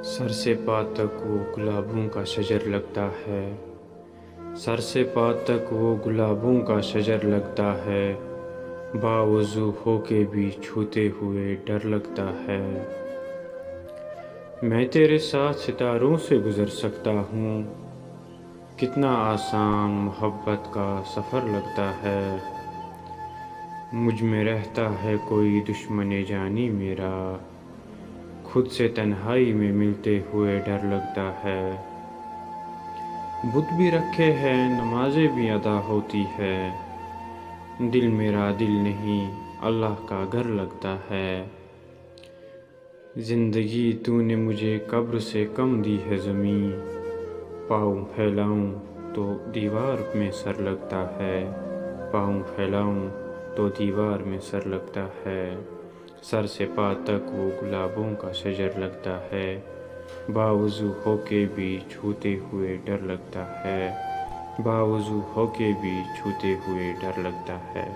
سر سے پا تک وہ گلابوں کا شجر لگتا ہے، سر سے پا تک وہ گلابوں کا شجر لگتا ہے، باوضو ہو کے بھی چھوتے ہوئے ڈر لگتا ہے۔ میں تیرے ساتھ ستاروں سے گزر سکتا ہوں، کتنا آسان محبت کا سفر لگتا ہے۔ مجھ میں رہتا ہے کوئی دشمن جانی میرا، خود سے تنہائی میں ملتے ہوئے ڈر لگتا ہے۔ بت بھی رکھے ہیں، نمازیں بھی ادا ہوتی ہے، دل میرا دل نہیں اللہ کا گھر لگتا ہے۔ زندگی تو نے مجھے قبر سے کم دی ہے زمیں، پاؤں پھیلاؤں تو دیوار میں سر لگتا ہے، پاؤں پھیلاؤں تو دیوار میں سر لگتا ہے۔ سر سے پا تک وہ گلابوں کا شجر لگتا ہے، باوضو ہو کے بھی چھوتے ہوئے ڈر لگتا ہے، باوضو ہو کے بھی چھوتے ہوئے ڈر لگتا ہے۔